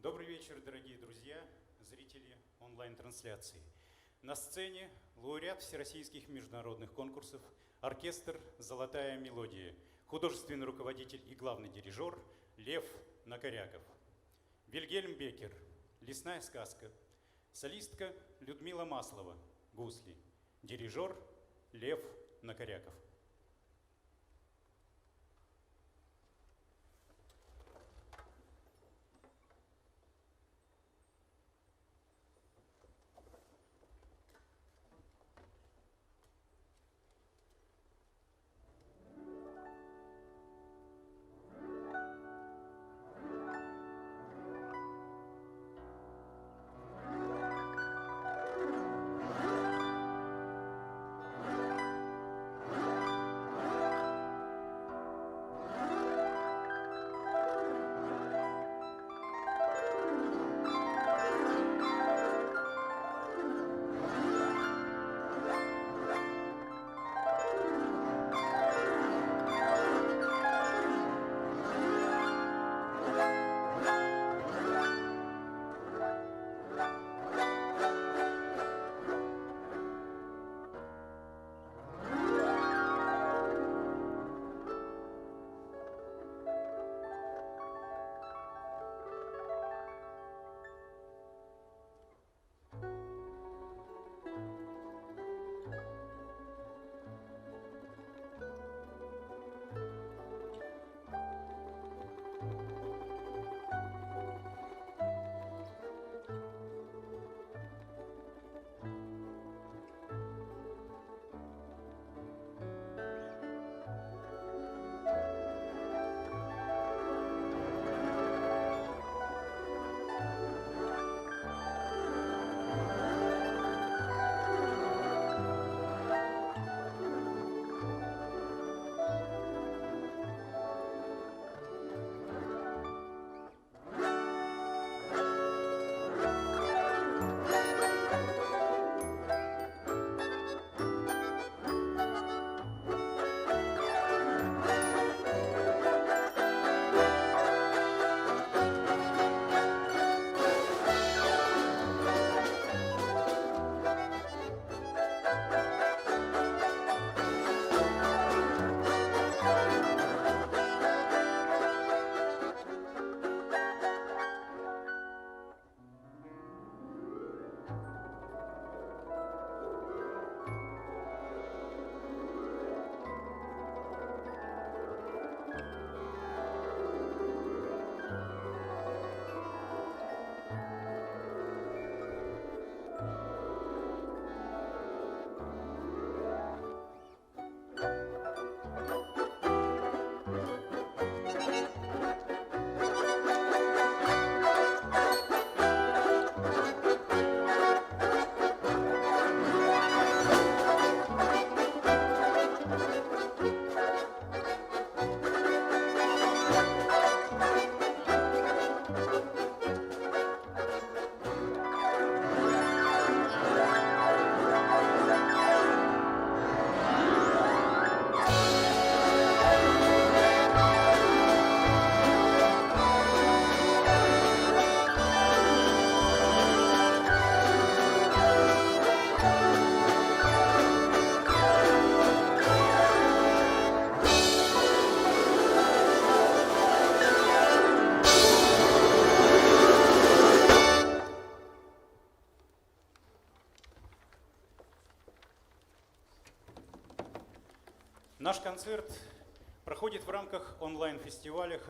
Добрый вечер, дорогие друзья, зрители онлайн-трансляции. На сцене лауреат всероссийских международных конкурсов, оркестр «Золотая мелодия», художественный руководитель и главный дирижер Лев Накоряков. Вильгельм Беккер «Лесная сказка», солистка Людмила Маслова «Гусли», дирижер Лев Накоряков. Наш концерт проходит в рамках онлайн-фестиваля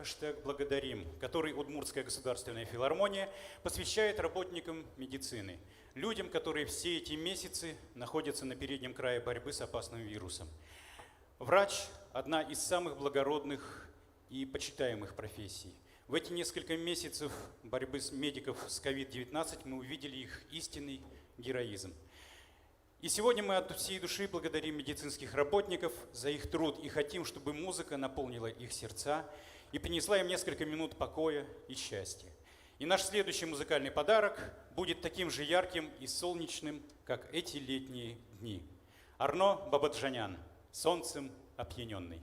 «#Благодарим», который Удмуртская государственная филармония посвящает работникам медицины, людям, которые все эти месяцы находятся на переднем крае борьбы с опасным вирусом. Врач – одна из самых благородных и почитаемых профессий. В эти несколько месяцев борьбы с медиков с COVID-19 мы увидели их истинный героизм. И сегодня мы от всей души благодарим медицинских работников за их труд и хотим, чтобы музыка наполнила их сердца и принесла им несколько минут покоя и счастья. И наш следующий музыкальный подарок будет таким же ярким и солнечным, как эти летние дни. Арно Бабаджанян «Солнцем опьяненный».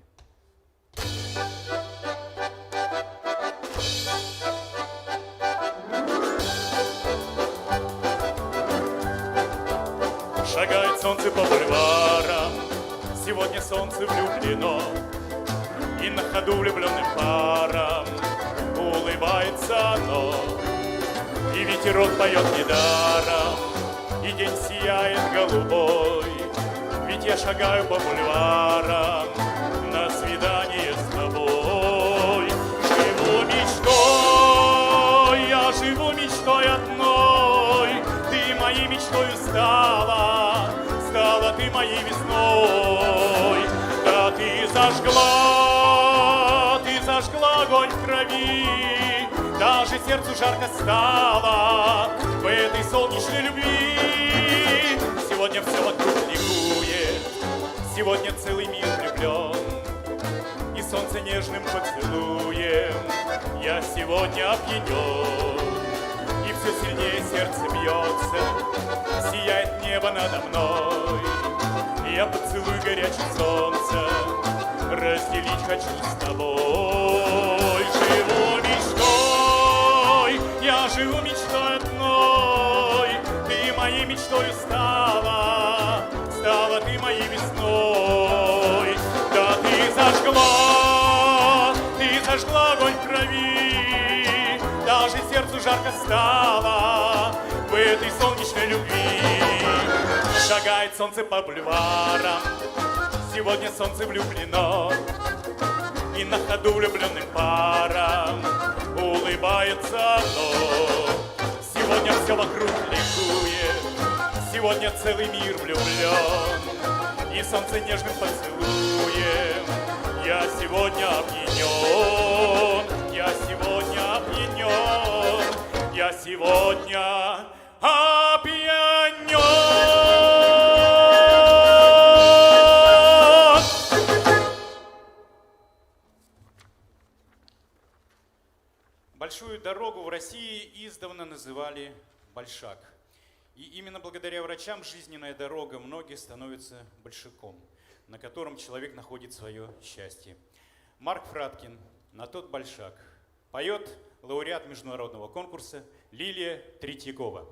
по бульварам. Сегодня солнце влюблено, и на ходу влюбленным парам улыбается оно. И ветерок поет недаром, и день сияет голубой. Ведь я шагаю по бульварам на свидание с тобой. Живу мечтой, я живу мечтой одной. Ты моей мечтою стала, стала ты моей весной. Да ты зажгла огонь в крови. Даже сердцу жарко стало в этой солнечной любви. Сегодня все вокруг ликует, сегодня целый мир влюблен. И солнце нежным поцелуем я сегодня опьянен. И все сильнее сердце бьется, сияет небо надо мной. Я поцелуй горячее солнце разделить хочу с тобой. Живу мечтой, я живу мечтой одной. Ты моей мечтой стала, стала ты моей весной. Да ты зажгла огонь в крови. Даже сердцу жарко стало в этой солнечной любви. Шагает солнце по бульварам, сегодня солнце влюблено. И на ходу влюбленным парам улыбается оно. Сегодня все вокруг ликует, сегодня целый мир влюблен. И солнце нежным поцелуем я сегодня опьянен. Я сегодня опьянен, я сегодня опьянен. Большую дорогу в России издавна называли Большак. И именно благодаря врачам жизненная дорога многих становится большаком, на котором человек находит свое счастье. Марк Фраткин «На тот большак» поет лауреат международного конкурса Лилия Третьякова.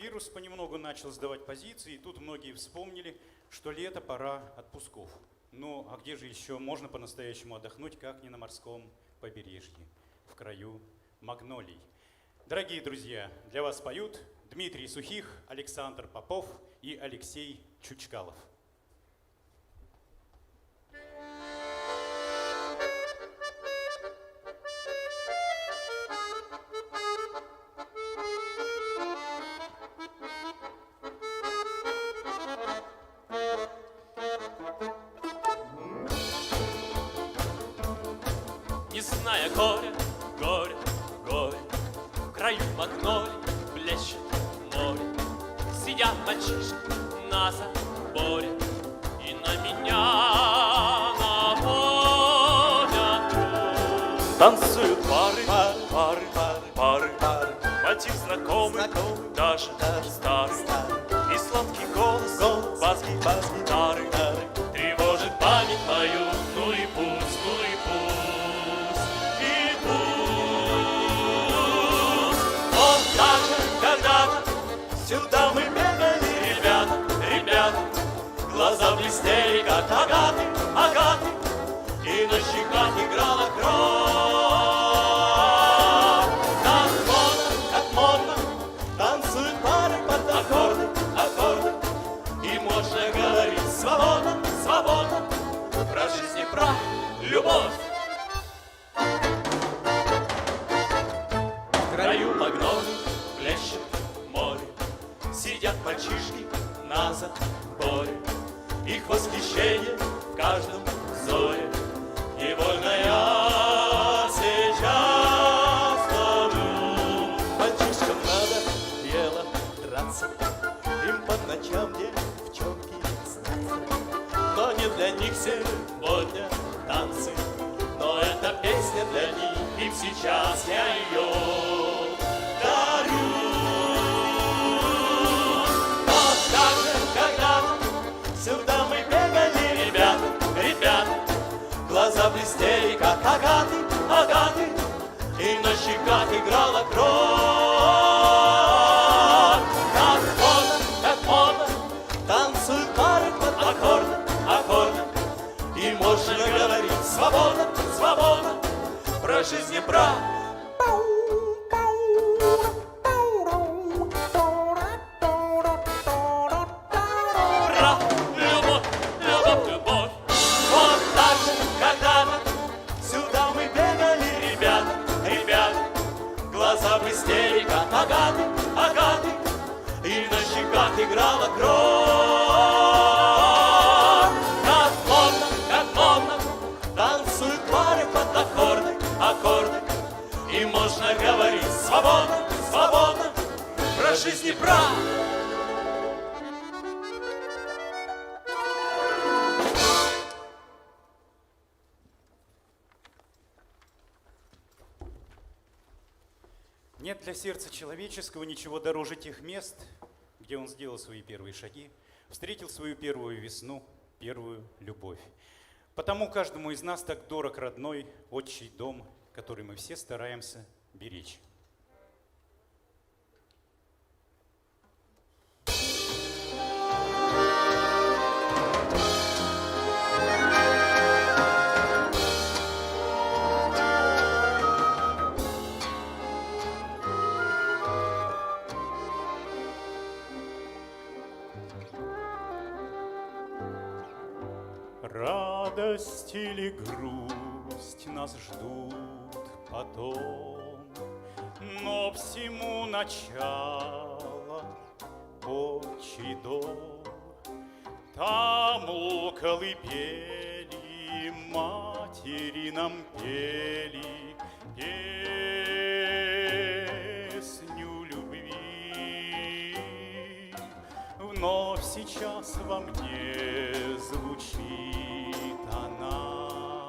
Вирус понемногу начал сдавать позиции, и тут многие вспомнили, что лето, пора отпусков. Ну, а где же еще можно по-настоящему отдохнуть, как не на морском побережье, в краю магнолий. Дорогие друзья, для вас поют Дмитрий Сухих, Александр Попов и Алексей Чучкалов. Не зная горя, горе, горе, в краю магнолий блещет море. Сидят мальчишки на заборе и на меня наводят. Танцуют пары, пары, пары, пары, мотив знакомый, даже старый. И сладкий голос, бас гитары тревожит память мою. Ну и пусть, ну и пусть, и пусть. Вот так же когда-то сюда мы бегали, ребята, ребята. Глаза блестели, как агаты, агаты, и на щеках играла кровь. Как модно, танцуют пары под аккорды, аккорды. И можно говорить свободно, свободно про жизнь и про любовь. В краю магнолий блещет море. Сидят мальчишки на заборе. Их восхищение в каждом взоре. Невольно я сейчас ловлю. Мальчишкам надоело драться, им по ночам девчонки снятся. Но не для них сегодня танцы, но эта песня для них, им сейчас я ее дарю. Вот так же когда-то сюда мы бегали, ребята, ребята. Глаза блестели, как агаты, агаты, и на щеках играла кровь. Как модно, танцуют пары под аккорды, аккорды. И можно говорить свободно, свободно про жизнь и про любовь, любовь, любовь. Вот так же когда-то сюда мы бегали, ребята, ребята. Глаза блестели, как агаты, агаты, и на щеках играла кровь. Как модно, танцуют пары под аккорды, аккорды. И можно говорить свободно, свободно про жизнь и про... Нет для сердца человеческого ничего дороже тех мест, где он сделал свои первые шаги, встретил свою первую весну, первую любовь. Потому каждому из нас так дорог родной отчий дом, который мы все стараемся беречь. Радость или грусть нас ждут потом, но всему начало отчий дом. Там у колыбели матери нам пели песню любви. Вновь сейчас во мне звучит она,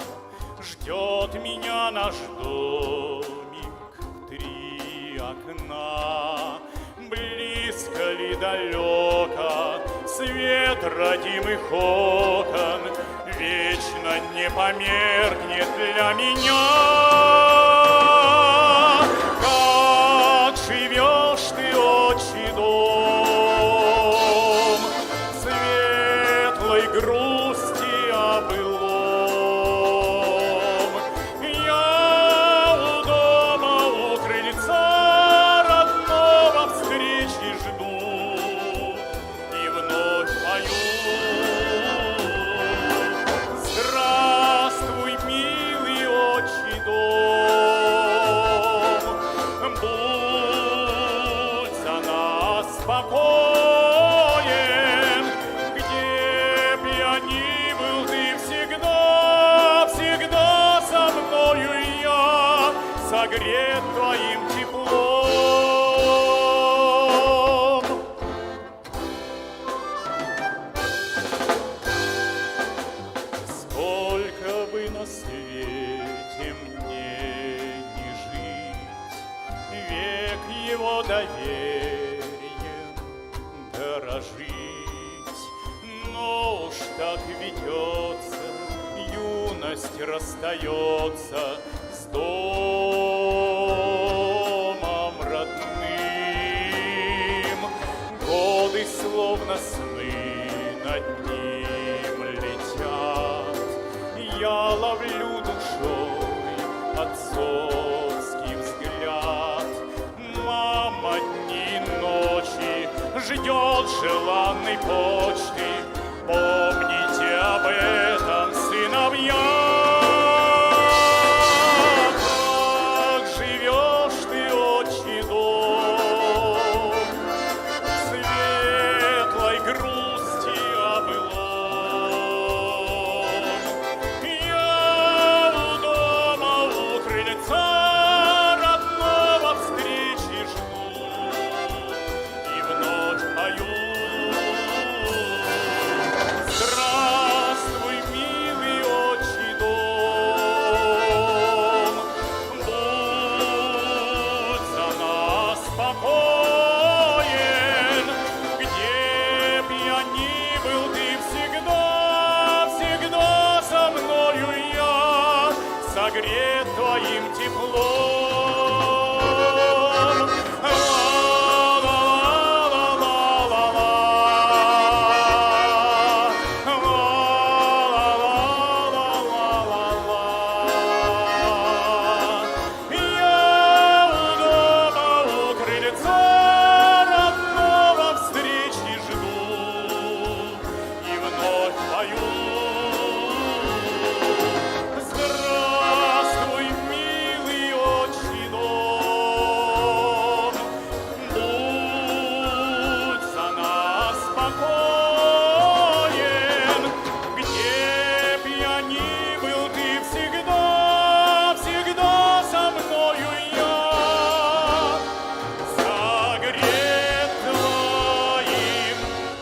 ждет меня наш домик в 3 окна. Близко ли далеко свет родимых окон, вечно не померкнет для меня. Как живешь ты, отчий дом, спокоен. Где б я ни был, ты всегда, всегда со мною я, согрет твоим теплом. Сколько бы на свете мне не жить, век его доверием дорожить. Но уж так ведется, юность расстается с домом родным. Годы словно сны над ним летят. Я ловлю душой отцовский взгляд. Мама дни и ночи ждет желанной почты. Помните об этом, сыновья. Как живешь ты, отчий дом, светлой грусти о былом. Я у дома, у крыльца родного встречи жду и вновь пою. Здравствуй, милый отчий дом, будь за нас спокоен. Где б я ни был, ты всегда, всегда со мною я, согрет твоим теплом. Здравствуй, милый отчий дом, будь за нас спокоен. Где б я ни был, ты всегда, всегда со мною я, согрет твоим теплом.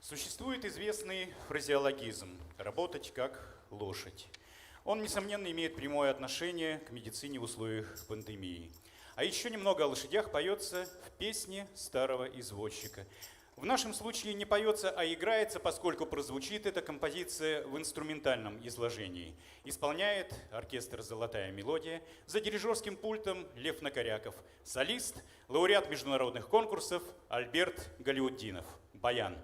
Существует известный фразеологизм «работать как лошадь». Он, несомненно, имеет прямое отношение к медицине в условиях пандемии. А еще немного о лошадях поется в песне старого извозчика. В нашем случае не поется, а играется, поскольку прозвучит эта композиция в инструментальном изложении. Исполняет оркестр «Золотая мелодия», за дирижерским пультом Лев Накоряков, солист, лауреат международных конкурсов Альберт Галяутдинов. Баян.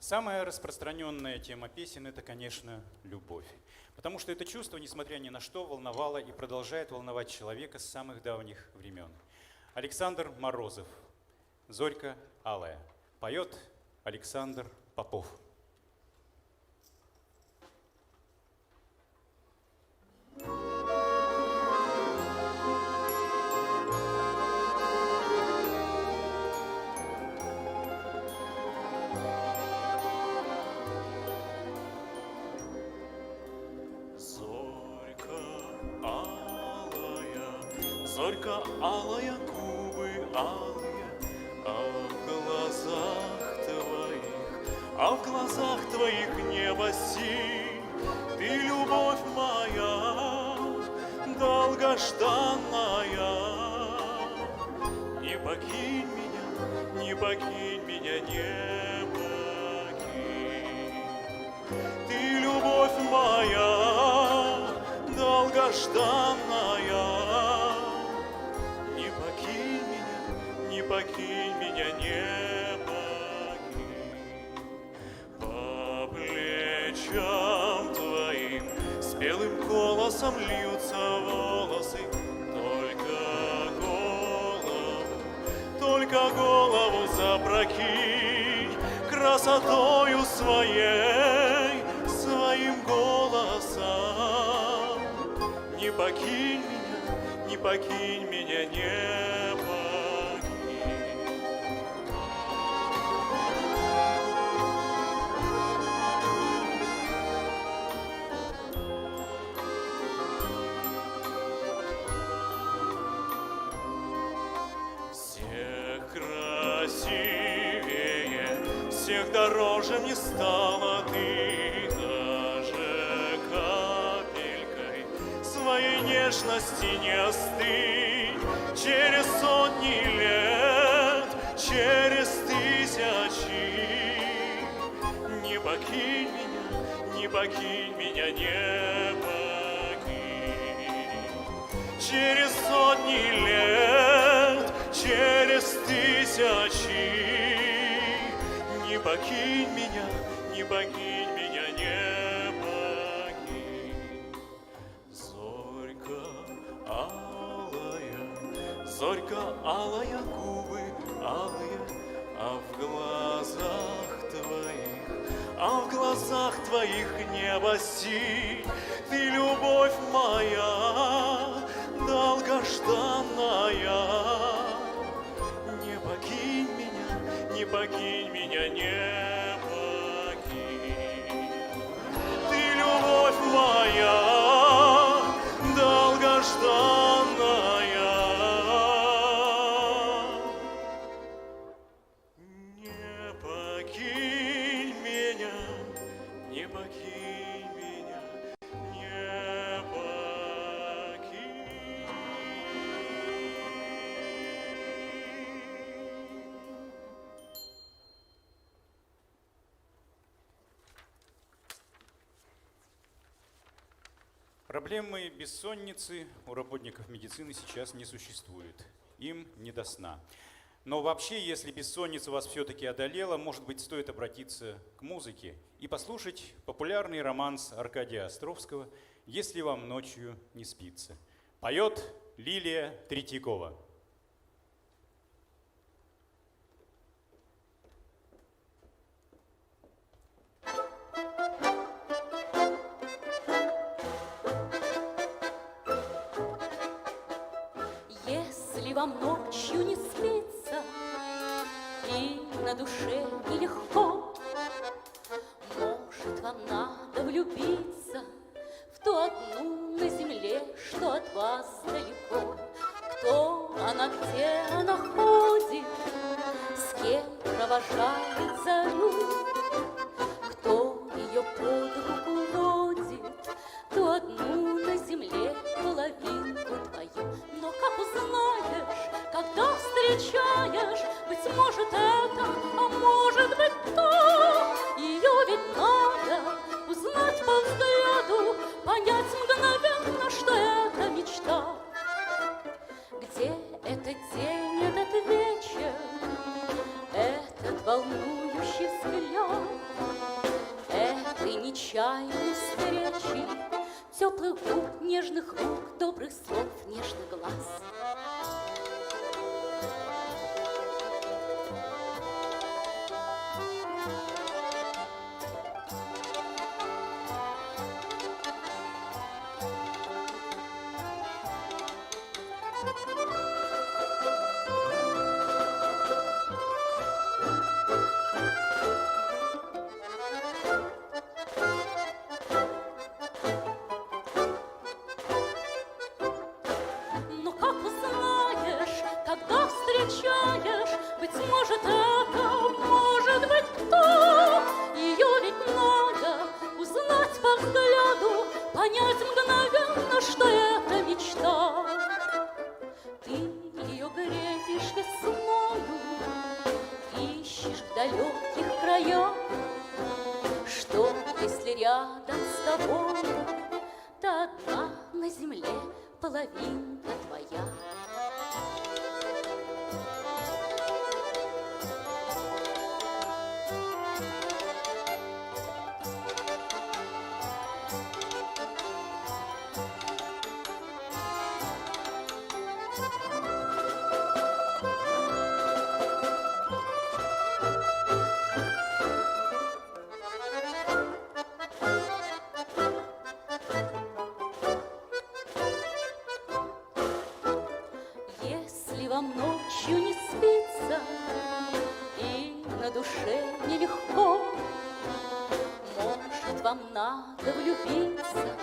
Самая распространенная тема песен – это, конечно, любовь. Потому что это чувство, несмотря ни на что, волновало и продолжает волновать человека с самых давних времен. Александр Морозов, «Зорька алая». Поет Александр Попов. Зорька алая, губы алые, а в глазах твоих небо синь. Ты любовь моя, долгожданная. Не покинь меня, не покинь меня, не покинь. Ты любовь моя, долгожданная. Не покинь меня, не покинь. По плечам твоим с белым голосом льются волосы. Только голову запрокинь красотою своим голосом. Не покинь меня, не покинь. Всех дороже мне стала ты, даже капелькой своей нежности не остынь. Через сотни лет, через тысячи, не покинь меня, не покинь. Через сотни лет, через тысячи, не покинь меня, не покинь. Зорька алая, губы алые, а в глазах твоих небо синь. Ты любовь моя, долгожданная. Не покинь меня, не покинь. Ты любовь моя, долгожданная. Не покинь меня, не покинь меня, не покинь. Проблемы бессонницы у работников медицины сейчас не существует. Им не до сна. Но вообще, если бессонница вас все-таки одолела, может быть, стоит обратиться к музыке и послушать популярный романс Аркадия Островского «Если вам ночью не спится». Поет Лилия Третьякова. Если вам ночью не спится и на душе нелегко, может, вам надо влюбиться в ту одну на земле, что от вас далеко. Кто она, где она ходит, с кем провожает зарю, кто ее под руку водит, ту одну на земле половинку твою. Но как узнаешь, когда встречаешь, быть может это, а может быть то, ее ведь надо узнать по взгляду, понять мгновенно, что это мечта. Где этот день, этот вечер, этот волнующий взгляд, этой нечаянной встречи, теплых губ, нежных рук, добрых слов, нежных глаз. Быть может, это может быть то. Ее ведь надо узнать по взгляду, понять мгновенно, что это мечта. Ты ее грезишь весною, ищешь в далеких краях, что, если рядом с тобой, то одна на земле половинка твоя. Если вам ночью не спится и на душе нелегко, может, вам надо влюбиться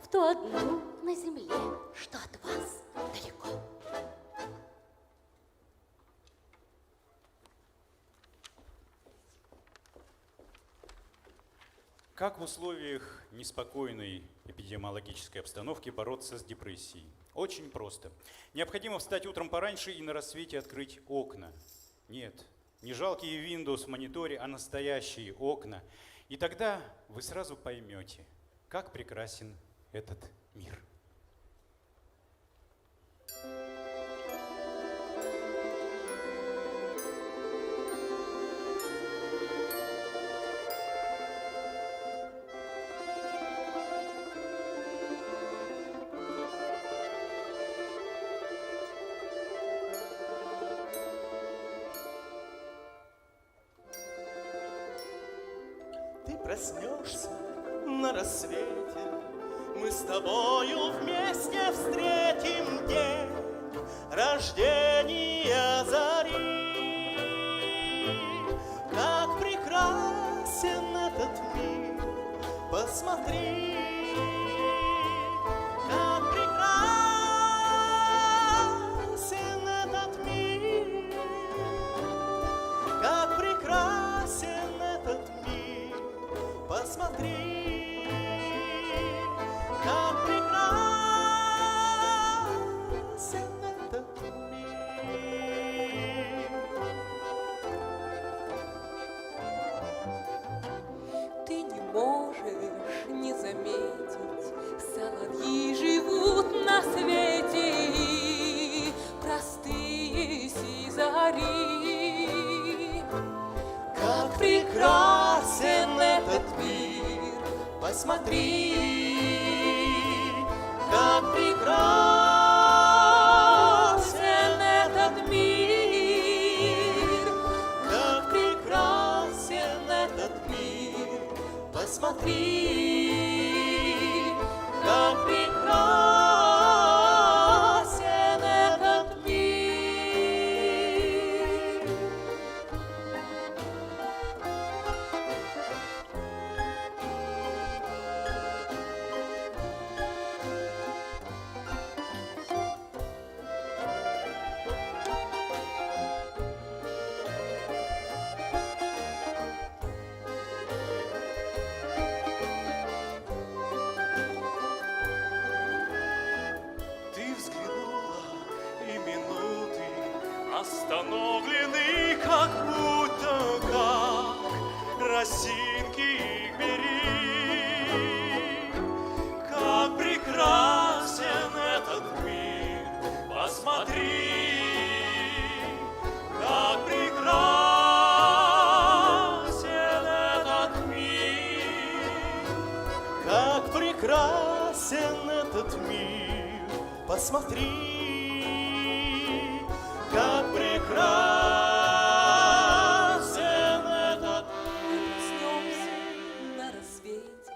в ту одну на земле, что от вас далеко. Как в условиях неспокойной эпидемиологической обстановки бороться с депрессией? Очень просто. Необходимо встать утром пораньше и на рассвете открыть окна. Нет, не жалкие Windows в мониторе, а настоящие окна. И тогда вы сразу поймете, как прекрасен этот мир. Ты проснешься на рассвете, мы с тобою вместе встретим день рождения зари. Как прекрасен этот мир, посмотри, как прекрасен этот мир, как прекрасен этот мир. Посмотри, как прекрасен этот мир. Ты не можешь не заметить, соловьи живут на свете, простые сиза зари. Как прекрасен этот мир, посмотри, как прекрасен этот мир, как прекрасен этот мир, посмотри, как прекрасен этот мир. Ты взглянула, и минуты остановлены, как будто как росинки их бери. Как прекрасен этот мир, посмотри, как прекрасен этот мир, как прекрасен этот мир, посмотри, как прекрасен этот мир. На рассвете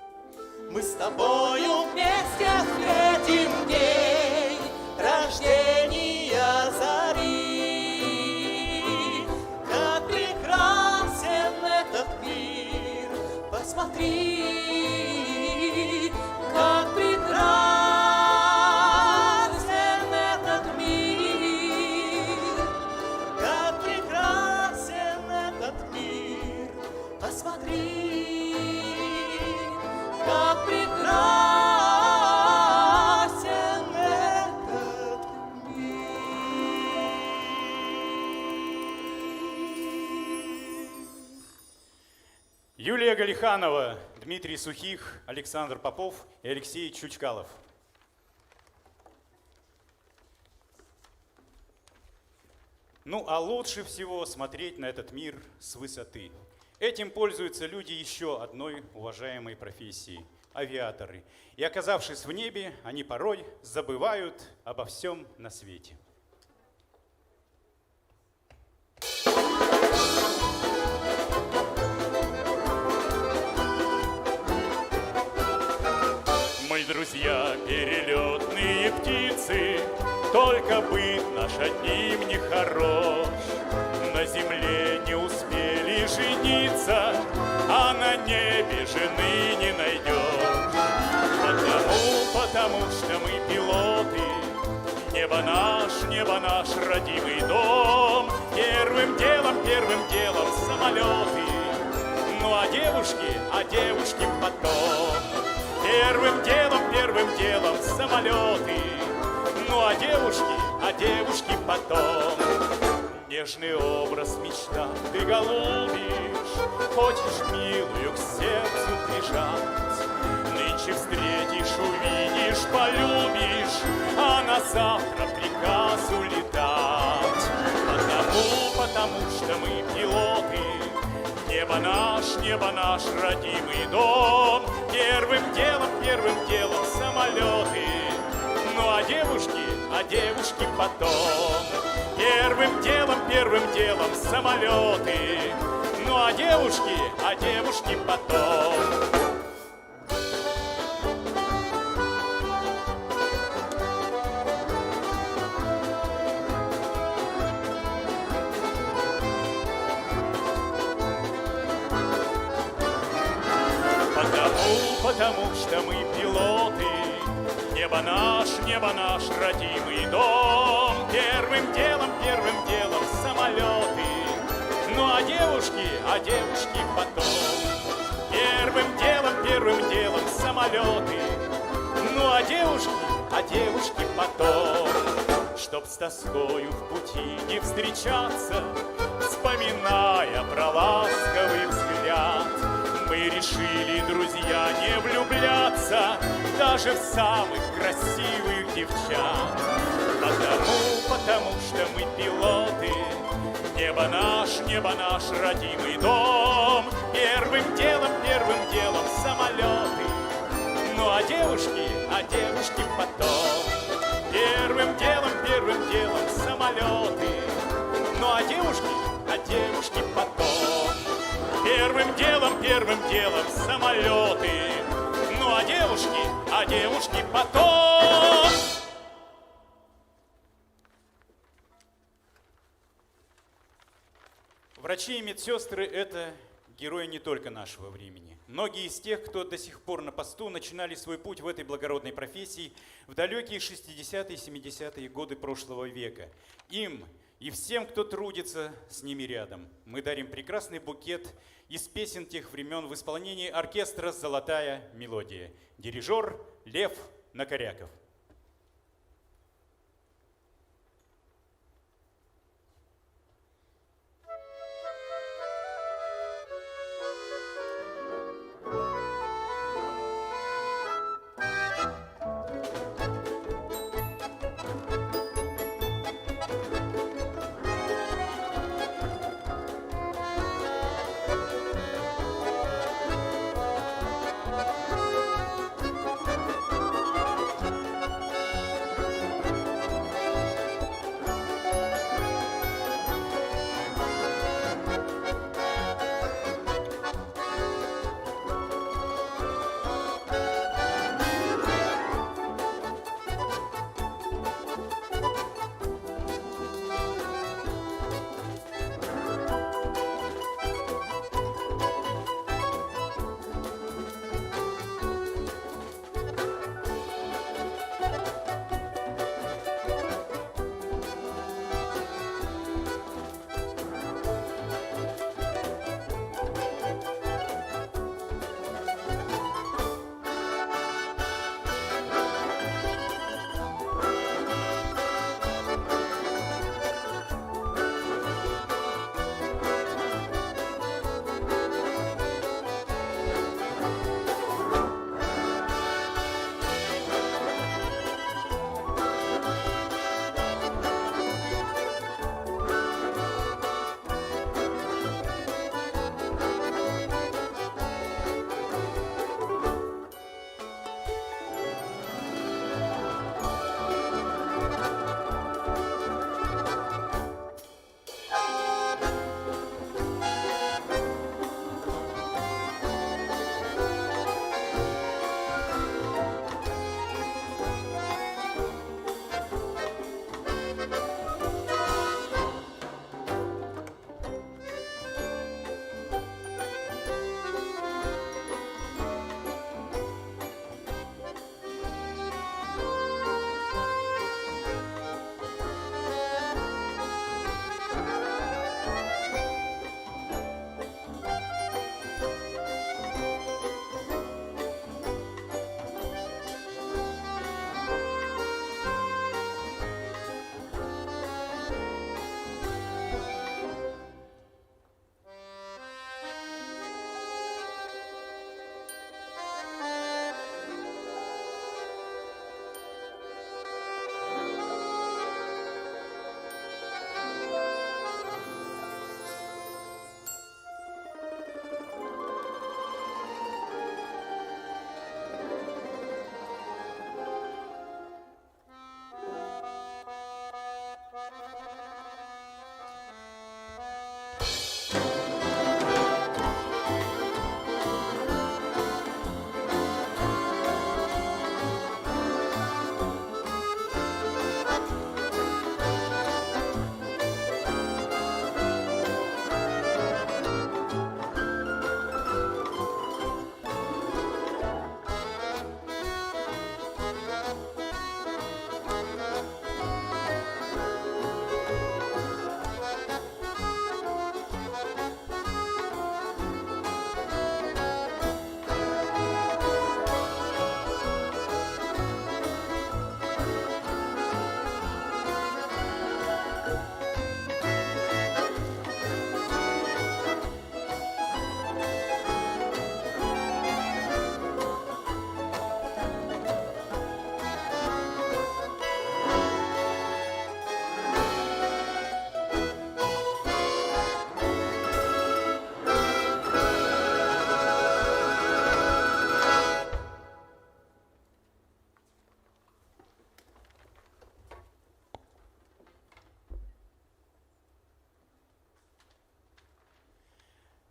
Мы с тобою вместе отметим день рождения зари. Как прекрасен этот мир, посмотри, как прекрасен этот мир, как прекрасен этот мир, посмотри, как прекрасен этот мир. Юлия Галиханова, Дмитрий Сухих, Александр Попов и Алексей Чучкалов. Ну а лучше всего смотреть на этот мир с высоты. Этим пользуются люди еще одной уважаемой профессии – авиаторы. И оказавшись в небе, они порой забывают обо всем на свете. Мы, друзья, перелетные птицы, только быт наш одним не хорош. На земле не успели жениться, а на небе жены не найдешь. Потому что мы пилоты, небо наш родимый дом. Первым делом самолеты, ну а девушки потом. Первым делом самолеты, ну а девушки потом. Нежный образ мечта ты голубишь, хочешь милую к сердцу прижать. Нынче встретишь, увидишь, полюбишь, а на завтра приказ улетать. Потому что мы пилоты, небо наш родимый дом. Первым делом самолеты, ну а девушки потом. Первым делом самолеты, ну а девушки потом. Потому что мы пилоты, небо наш родимый дом. Первым делом самолеты, ну а девушки потом. Первым делом самолеты, ну а девушки потом. Чтоб с тоскою в пути не встречаться, вспоминая про ласковый взгляд, мы решили, друзья, не влюбляться даже в самых красивых девчат. Потому что мы пилоты, Небо наш родимый дом. Первым делом самолеты. Ну а девушки потом. Первым делом самолеты. Ну а девушки потом. Первым делом самолеты. Ну а девушки потом. Врачи и медсестры – это герои не только нашего времени. Многие из тех, кто до сих пор на посту, начинали свой путь в этой благородной профессии в далекие 60-е и 70-е годы прошлого века. Им и всем, кто трудится с ними рядом, мы дарим прекрасный букет из песен тех времен в исполнении оркестра «Золотая мелодия». Дирижер Лев Накоряков.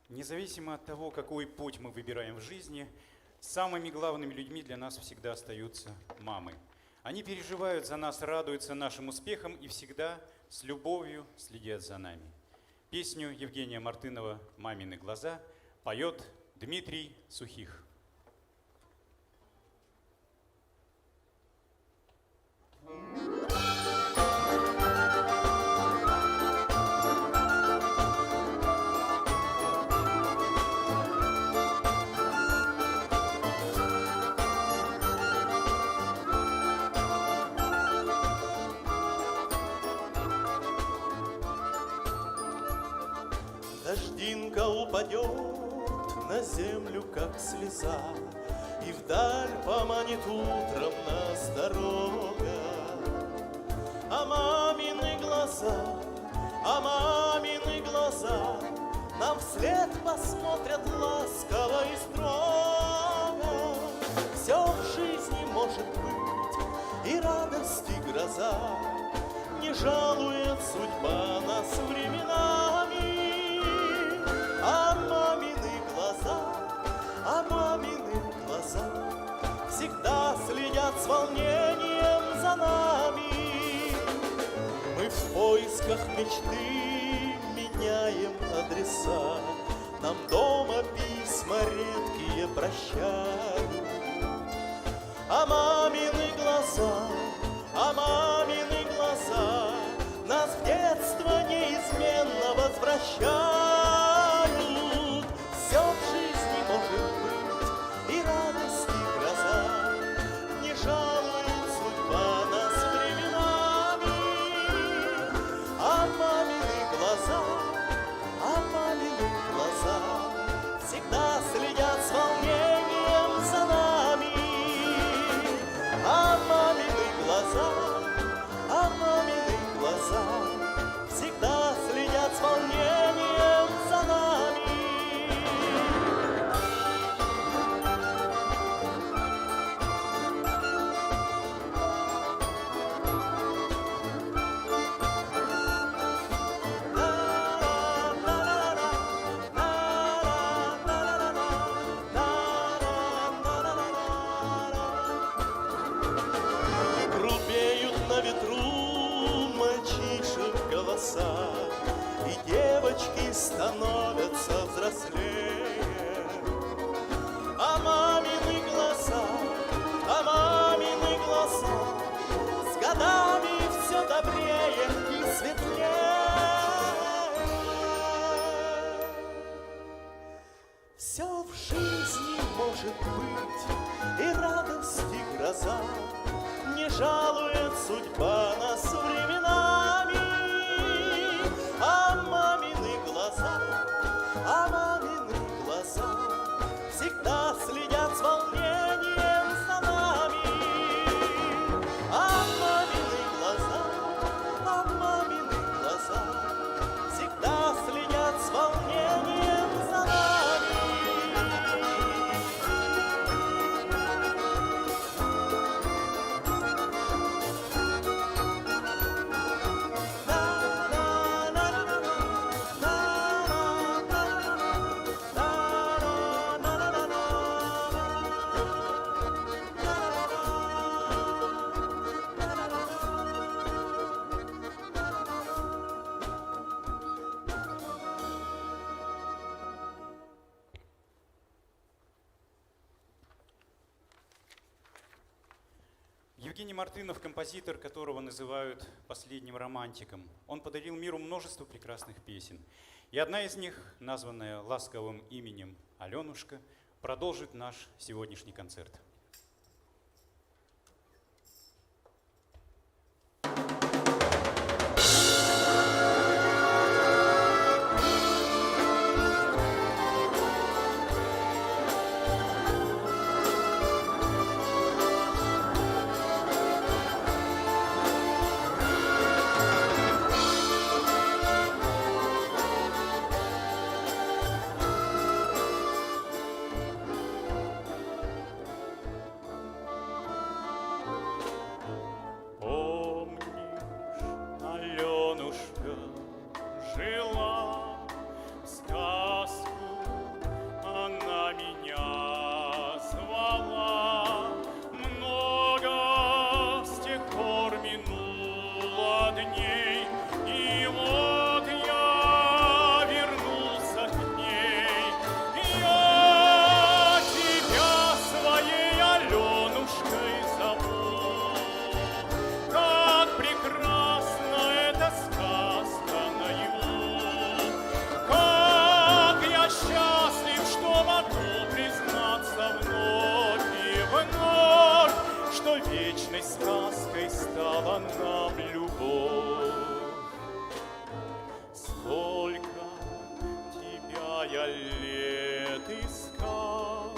Независимо от того, какой путь мы выбираем в жизни, самыми главными людьми для нас всегда остаются мамы. Они переживают за нас, радуются нашим успехам и всегда с любовью следят за нами. Песню Евгения Мартынова «Мамины глаза» поет Дмитрий Сухих. Дождинка упадет на землю, как слеза, и вдаль поманит утром нас дорога. А мамины глаза нам вслед посмотрят ласково и строго. Все в жизни может быть, и радость, и гроза, не жалует судьба нас временами. А мамины глаза всегда следят с волнением за нами. Мы в поисках мечты меняем адреса, нам дома письма редкие прощают. А мамины глаза нас в детство неизменно возвращают. Все в жизни может быть, и радость, и гроза, не жалует судьба нас временами. А мамины глаза всегда следят с волнением за нами. А мамины глаза всегда следят с волнением за нами. Грубеют на ветру мальчишек голоса, и девочки становятся взрослее. А мамины глаза с годами все добрее и светлее. Все в жизни может быть, и радость, и гроза, не жалует судьба нас временами. А мамины глаза всегда следят с волнением за нами. А мамины глаза всегда следят с волнением за нами. Евгений Мартынов – композитор, которого называют последним романтиком. Он подарил миру множество прекрасных песен. И одна из них, названная ласковым именем «Аленушка», продолжит наш сегодняшний концерт. я лет искал,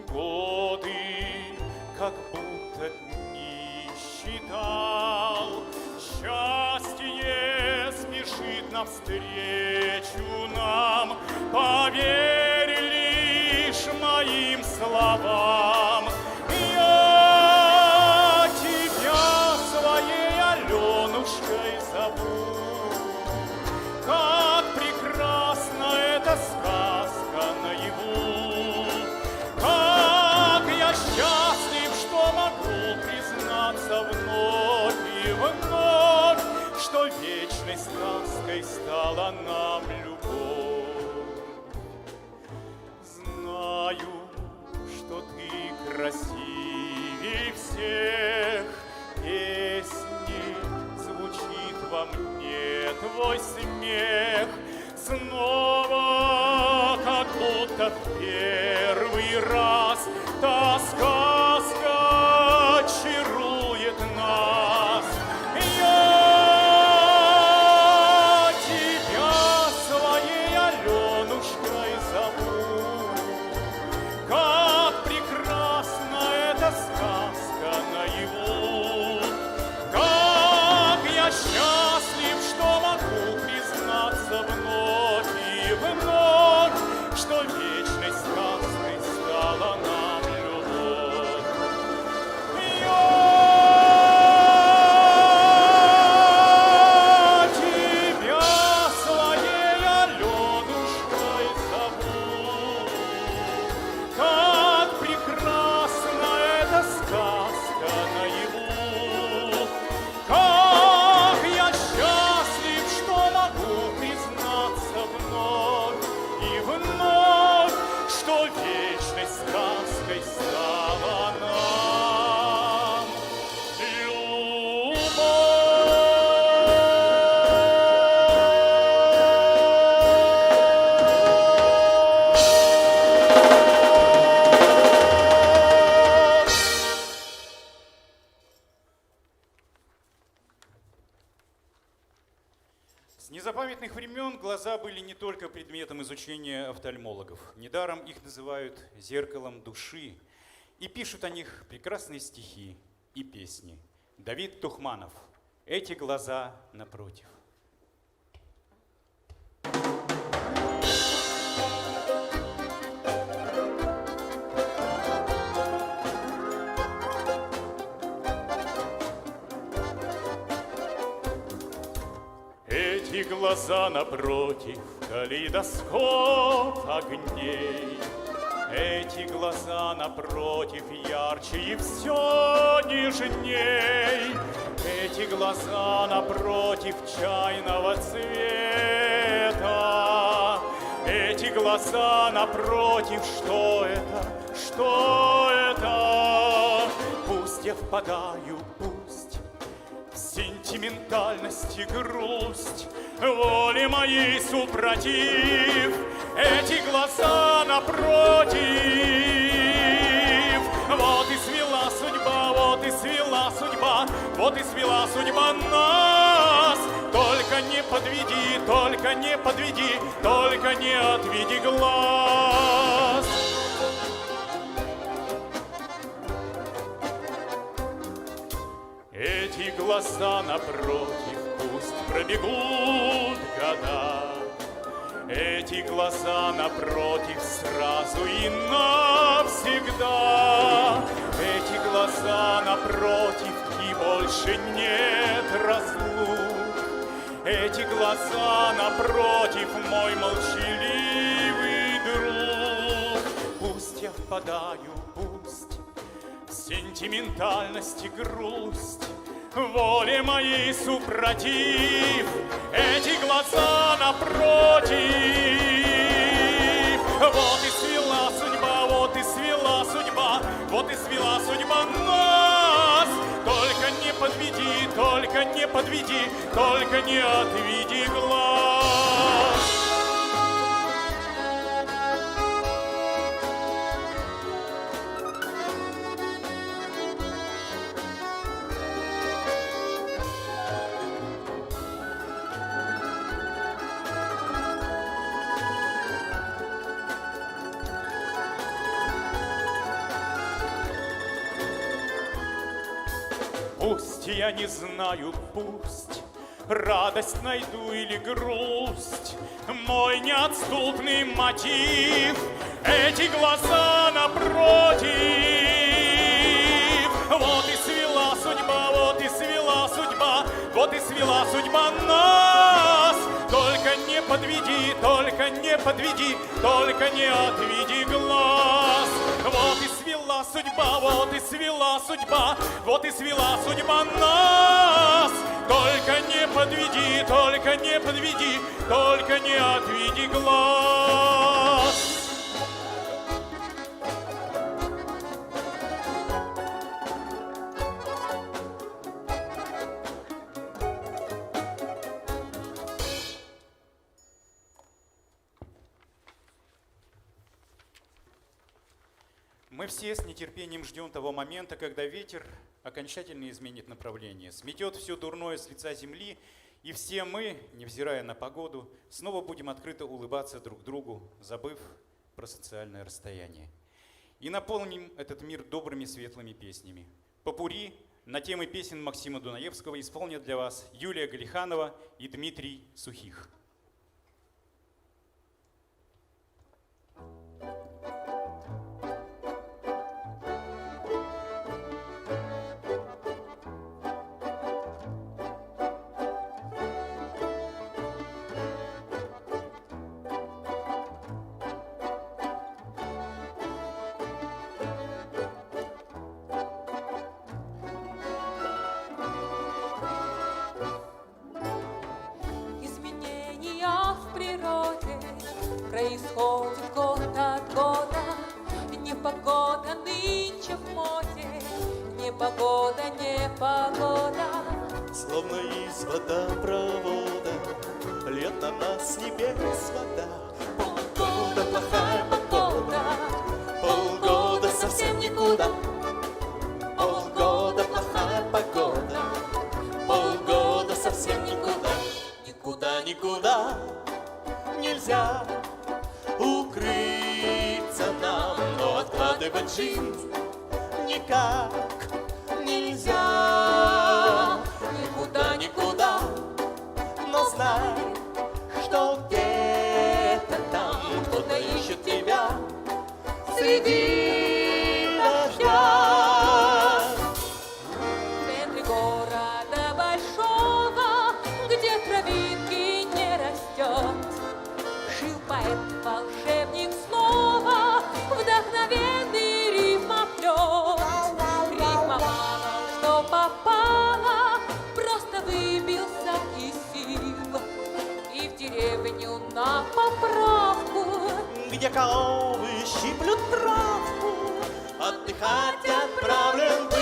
годы, как будто дни считал. Счастье спешит навстречу нам, поверь лишь моим словам. Я тебя своей Аленушкой зову. Как прекрасна эта сказка наяву! Как я счастлив, что могу признаться вновь и вновь, что вечной сказкой стала нам любовь. Знаю, что ты красивей всех, песни звучит во мне твой смех. Снова, как будто в первый раз, та сказка чарует нас. Я тебя своей Аленушкой зову. Как прекрасна эта сказка наяву. Как я счастлив, что могу признаться вновь и вновь, что вечной сказкой стала нам любовь. Я тебя своей Аленушкой зову. Как прекрасна эта сказка наяву. Как я счастлив, что могу признаться вновь и вновь, что вечной сказкой стала нам любовь. С незапамятных времен глаза были не только предметом изучения офтальмологов. Недаром их называют зеркалом души. И пишут о них прекрасные стихи и песни. Давид Тухманов. Эти глаза напротив. Эти глаза напротив, калейдоскоп огней. Эти глаза напротив, ярче и все нежней. Эти глаза напротив, чайного цвета. Эти глаза напротив, что это, что это? Пусть я впадаю, пусть в сентиментальность и грусть, воле моей супротив. Эти глаза напротив. Вот и свела судьба, вот и свела судьба, вот и свела судьба нас. Только не подведи, только не подведи, только не отведи глаз. Эти глаза напротив, пусть пробегут года. Эти глаза напротив, сразу и навсегда. Эти глаза напротив, и больше нет разлук. Эти глаза напротив, мой молчаливый друг. Пусть я впадаю, пусть в сентиментальность и грусть, воле моей супротив. Эти глаза напротив. Вот и свела судьба, вот и свела судьба, вот и свела судьба нас. Только не подведи, только не подведи, только не отведи глаз. Пусть я не знаю, пусть радость найду или грусть, мой неотступный мотив — эти глаза напротив. Вот и свела судьба, вот и свела судьба, вот и свела судьба нас. Только не подведи, только не подведи, только не отведи глаз. Вот и свела судьба, вот и свела судьба, вот и свела судьба нас. Только не подведи, только не подведи, только не отведи глаз. Мы все с нетерпением ждем того момента, когда ветер окончательно изменит направление, сметет все дурное с лица земли, и все мы, невзирая на погоду, снова будем открыто улыбаться друг другу, забыв про социальное расстояние. И наполним этот мир добрыми светлыми песнями. Попурри на темы песен Максима Дунаевского исполнят для вас Юлия Галиханова и Дмитрий Сухих. Происходит год от года, непогода нынче в моде, непогода, непогода. Словно из водопровода льет на нас с небес вода. Полгода плохая погода, полгода совсем никуда. Полгода плохая погода, полгода совсем никуда. Никуда, никуда нельзя укрыться нам, но откладывать жизнь никак нельзя. Никуда, никуда, но знай, что где-то там кто-то ищет тебя среди дождя. В центре города большого, где травинки не растет, жил поэт, волшебник снова, вдохновенный рифмоплет. Рифмовал, что попало, просто выбился из сил. И в деревню на поправку, где коровы щиплют травку, отдыхать отправлен был.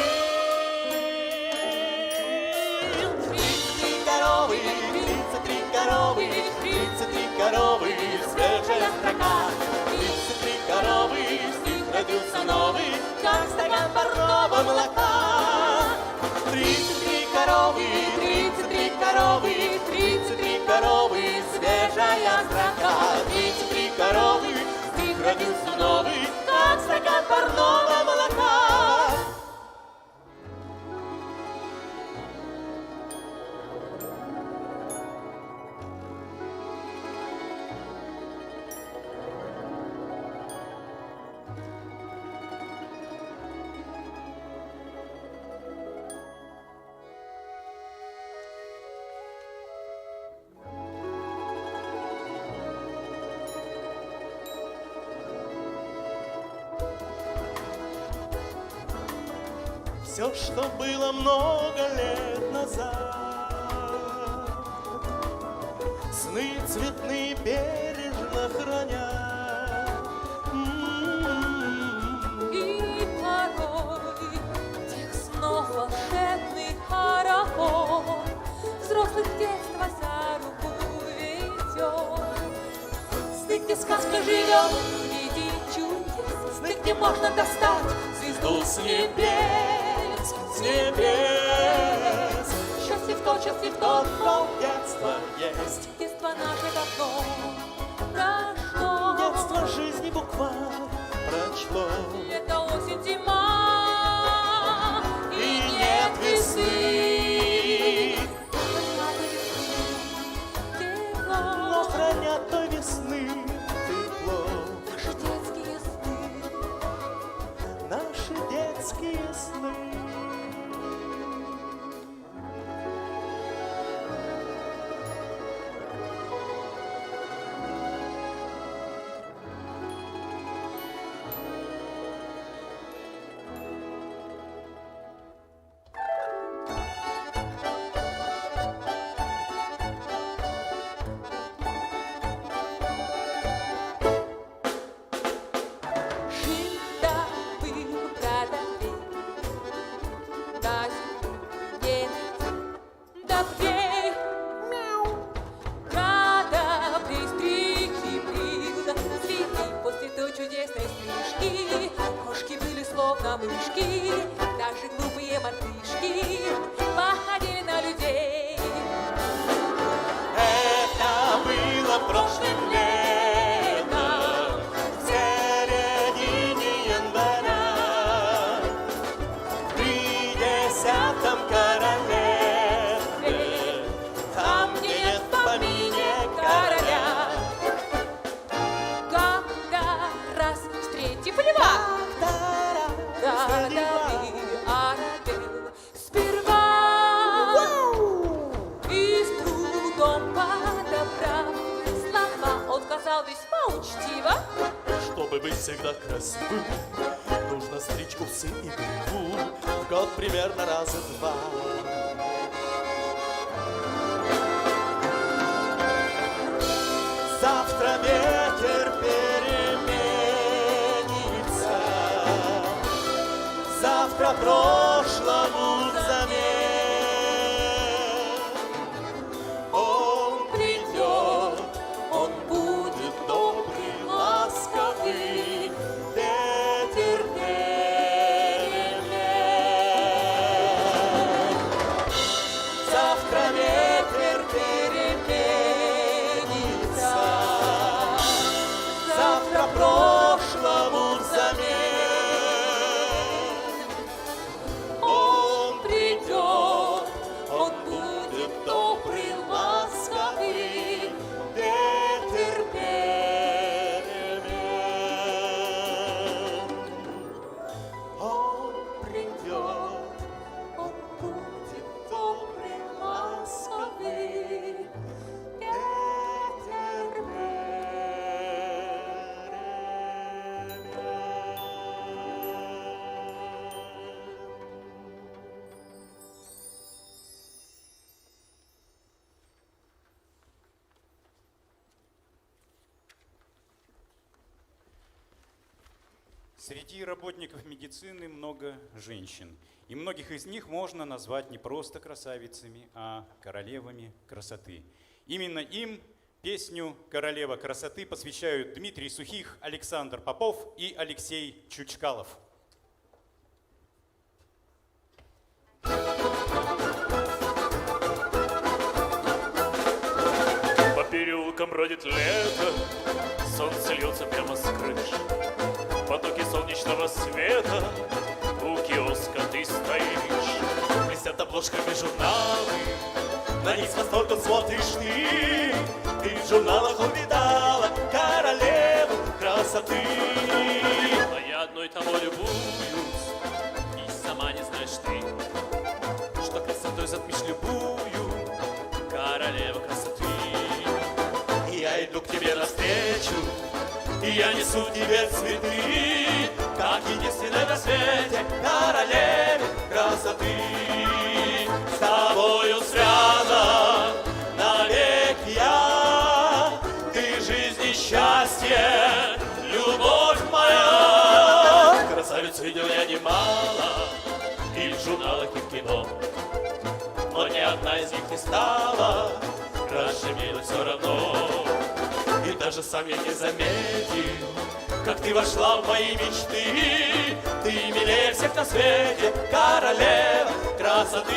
33 коровы, 33 коровы, 33 коровы, свежая строка. 33 коровы, с них родился новый, как стакан парного молока. 33 коровы, 33 коровы, 33 коровы, свежая строка. 33 коровы, с них родился новый, как стакан парного молока. Все, что было много лет назад, сны цветные бережно храня. и порой тех снов волшебный хоровод взрослых детства за руку ведет. Сны, где сказка живет, среди чудес, сны, где можно достать звезду с небес, с небес. Счастье в тот, но детство есть. Детство наше давно прошло, Детство жизни буквально прочло. лето, осень, зима, И нет весны. малышки, даже глупые мартышки походили на людей. Это было прошлым летом, в середине января, при 10-м королевстве, там, где нет в помине короля. Когда раз встретив льва, дорогой Арабелл, сперва и с трудом подобрав слова, он сказал весьма учтиво: Чтобы быть всегда красивым, нужно стричь усы и гриву в год примерно раза два. Завтра ветер переменится, завтра прошлому взамен. Он придет, он будет добрый, ласковый, ветер перемен. Завтра ветер переменится, завтра прошлому взамен. Он придет, он будет добрый, ласковый, ветер перемен. Он придет, он будет добрый, ласковый, ветер перемен. Среди работников медицины много женщин. И многих из них можно назвать не просто красавицами, а королевами красоты. Именно им песню «Королева красоты» посвящают Дмитрий Сухих, Александр Попов и Алексей Чучкалов. По переулкам бродит лето, солнце льется прямо с крыш. Потоки солнечного света, у киоска ты стоишь. Блестят обложками журналы, на них с восторгом смотришь ты. Ты в журналах увидала королеву красоты. А я одной тобой любуюсь, и сама не знаешь ты, что красотой затмишь любую королеву красоты. И я иду к тебе навстречу, и я несу тебе цветы, как единственной на свете королеве красоты. С тобою связан навек я, ты жизнь и счастье, любовь моя. Красавиц видел я немало, и в журналах, и в кино, но ни одна из них не стала краше мира все равно. И даже сам я не заметил, как ты вошла в мои мечты. Ты милее всех на свете, королева красоты.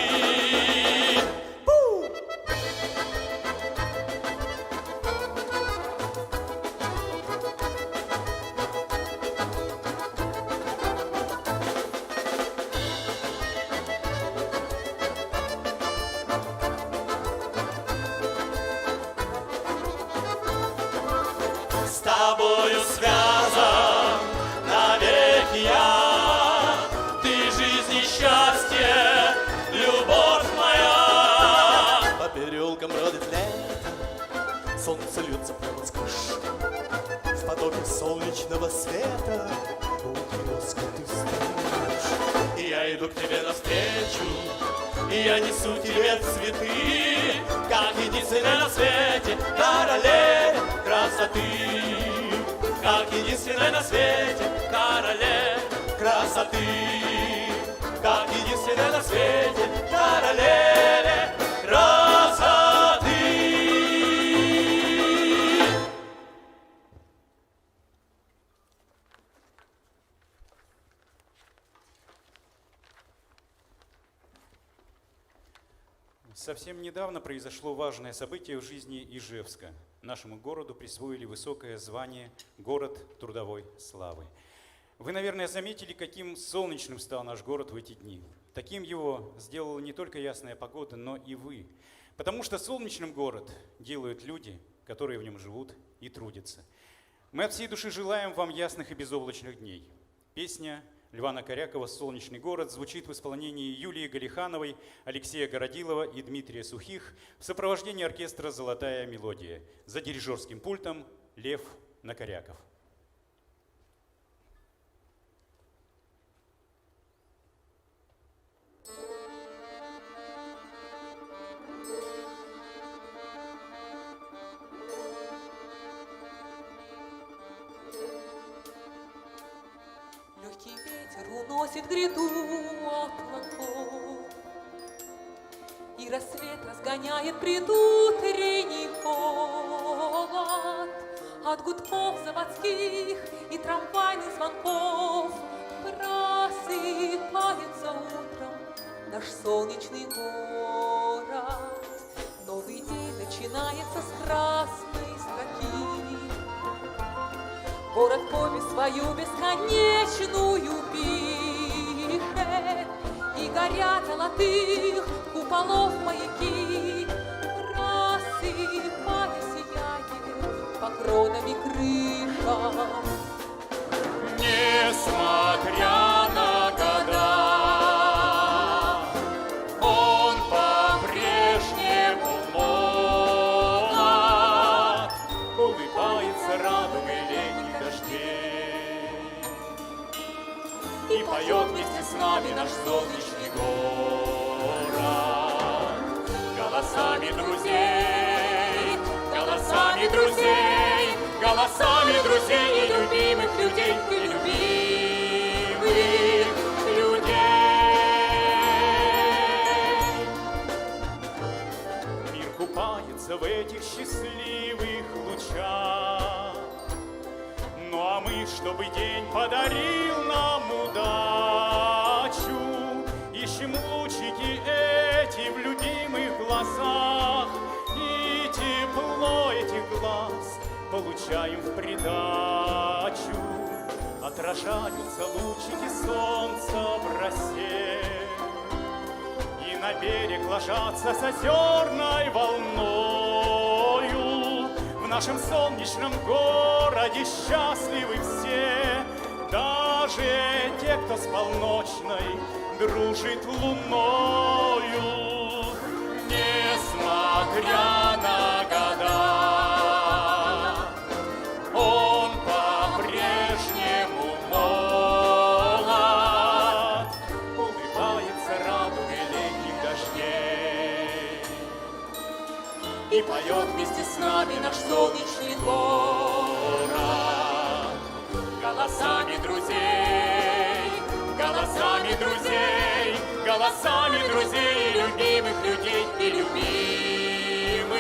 С тобою связан навек я, ты жизнь и счастье, любовь моя. По переулкам бродит лето, солнце льется прямо с крыш. В потоке солнечного света у киоска ты стоишь. И я иду к тебе навстречу, и я несу тебе цветы, как единственная на свете королева красоты. Как единственная на свете королева красоты. Как единственная на свете королева красоты. Совсем недавно произошло важное событие в жизни Ижевска. Нашему городу присвоили высокое звание «Город трудовой славы». Вы, наверное, заметили, каким солнечным стал наш город в эти дни. Таким его сделала не только ясная погода, но и вы. Потому что солнечным город делают люди, которые в нем живут и трудятся. Мы от всей души желаем вам ясных и безоблачных дней. Песня Львана Корякова «Солнечный город» звучит в исполнении Юлии Галихановой, Алексея Городилова и Дмитрия Сухих в сопровождении оркестра «Золотая мелодия». За дирижерским пультом Лев Накоряков. Легкий ветер уносит гряду облаков, и рассвет разгоняет предутренний холод. От гудков заводских и трамвайных звонков просыпается утром наш солнечный город. Новый день начинается с красной строки. Город повесть свою бесконечную пишет, и горят золотых куполов маяки, рассыпая сияние по кронам и крышам. Несмотря на года, он по-прежнему молод, улыбается радугой летних дождей и поет вместе с нами наш солнечный город голосами друзей, голосами друзей, голосами друзей и любимых людей, и любимых людей. Мир купается в этих счастливых лучах. Ну а мы, чтобы день подарил нам удачу, ищем лучики эти в любимых глазах, и тепло этих глаз получаем в придачу. Отражаются лучики солнца в росе, и на берег ложатся с озерной волною. В нашем солнечном городе счастливы все, даже те, кто с полночной дружит луною. Несмотря на года, он по-прежнему молод, улыбается радугой летних дождей И поет вместе с нами наш солнечный город голосами друзей, голосами друзей, голосами друзей и любимых людей, и любимых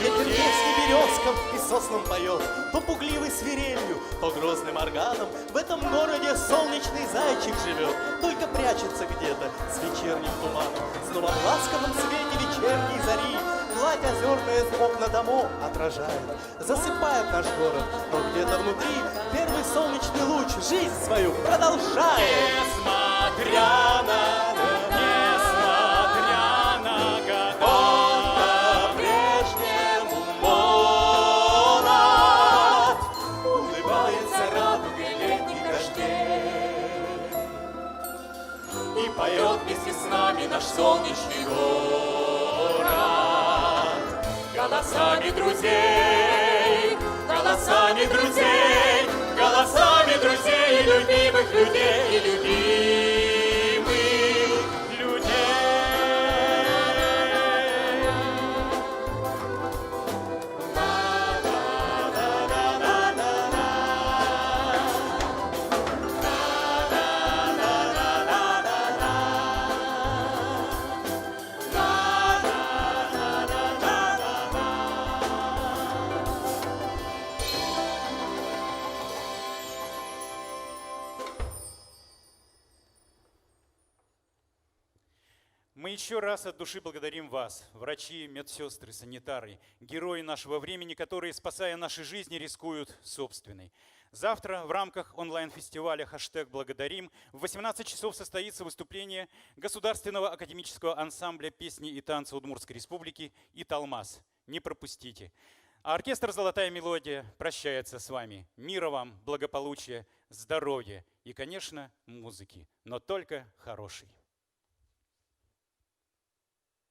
Ветер людей. песни березкам и соснам поет, то пугливой свирелью, то грозным органом. В этом городе солнечный зайчик живет, только прячется где-то с вечерним туманом. Снова в ласковом свете вечерней зари гладь озерная с окна домов отражает, засыпает наш город, но где-то внутри первый солнечный луч жизнь свою продолжает. Несмотря на года, По-прежнему молод, улыбается радугой летних дождей и поет вместе с нами наш солнечный город голосами друзей, голосами друзей, голосами друзей и любимых людей, и любимых людей. Мы еще раз от души благодарим вас, врачи, медсестры, санитары, герои нашего времени, которые, спасая наши жизни, рискуют собственной. Завтра в рамках онлайн-фестиваля «#Благодарим» в 18 часов состоится выступление Государственного академического ансамбля песни и танца Удмуртской республики «Италмас». Не пропустите. А оркестр «Золотая мелодия» прощается с вами. Мира вам, благополучия, здоровья и, конечно, музыки, но только хорошей.